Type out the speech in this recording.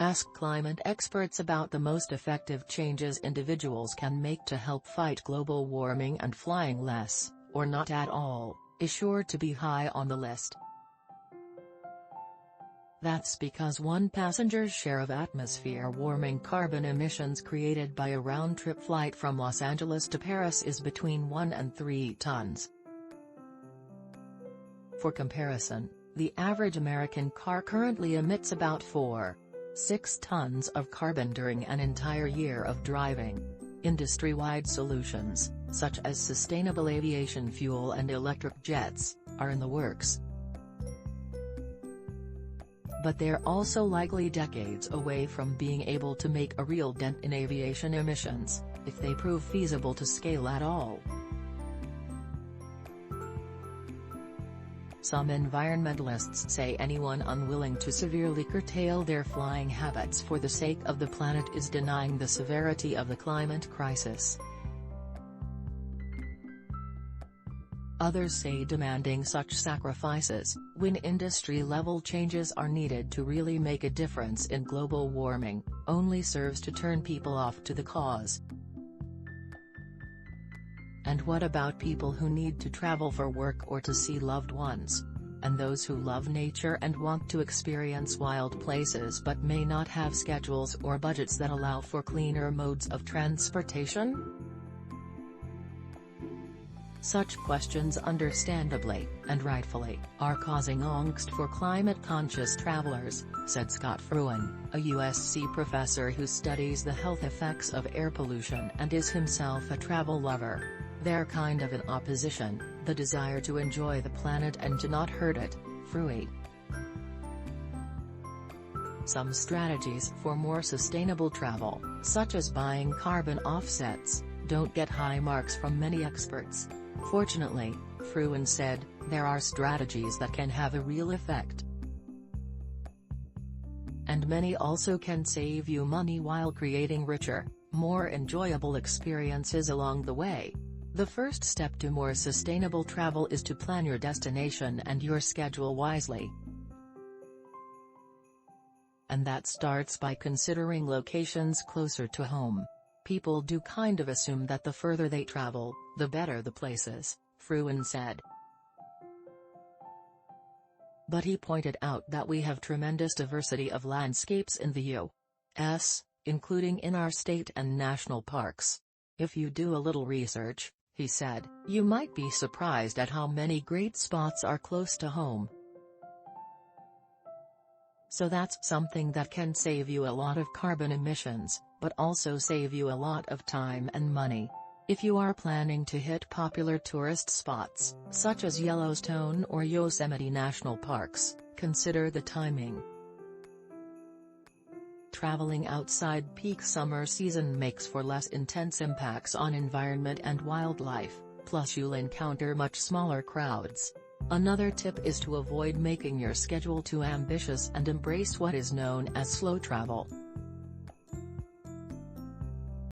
Ask climate experts about the most effective changes individuals can make to help fight global warming, and flying less, or not at all, is sure to be high on the list. That's because one passenger's share of atmosphere-warming carbon emissions created by a round-trip flight from Los Angeles to Paris is between 1 and 3 tons. For comparison, the average American car currently emits about 4.6 tons of carbon during an entire year of driving. Industry-wide solutions, such as sustainable aviation fuel and electric jets, are in the works. But they're also likely decades away from being able to make a real dent in aviation emissions, if they prove feasible to scale at all. Some environmentalists say anyone unwilling to severely curtail their flying habits for the sake of the planet is denying the severity of the climate crisis. Others say demanding such sacrifices, when industry-level changes are needed to really make a difference in global warming, only serves to turn people off to the cause. And what about people who need to travel for work or to see loved ones? And those who love nature and want to experience wild places but may not have schedules or budgets that allow for cleaner modes of transportation? Such questions understandably, and rightfully, are causing angst for climate-conscious travelers, said Scott Fruin, a USC professor who studies the health effects of air pollution and is himself a travel lover. They're kind of in opposition, the desire to enjoy the planet and to not hurt it, Fruin. Some strategies for more sustainable travel, such as buying carbon offsets, don't get high marks from many experts. Fortunately, Fruin said, there are strategies that can have a real effect. And many also can save you money while creating richer, more enjoyable experiences along the way. The first step to more sustainable travel is to plan your destination and your schedule wisely. And that starts by considering locations closer to home. People do kind of assume that the further they travel, the better the place is, Fruin said. But he pointed out that we have tremendous diversity of landscapes in the U.S., including in our state and national parks. If you do a little research, he said, you might be surprised at how many great spots are close to home. So that's something that can save you a lot of carbon emissions, but also save you a lot of time and money. If you are planning to hit popular tourist spots, such as Yellowstone or Yosemite National Parks, consider the timing. Traveling outside peak summer season makes for less intense impacts on environment and wildlife, plus you'll encounter much smaller crowds. Another tip is to avoid making your schedule too ambitious and embrace what is known as slow travel.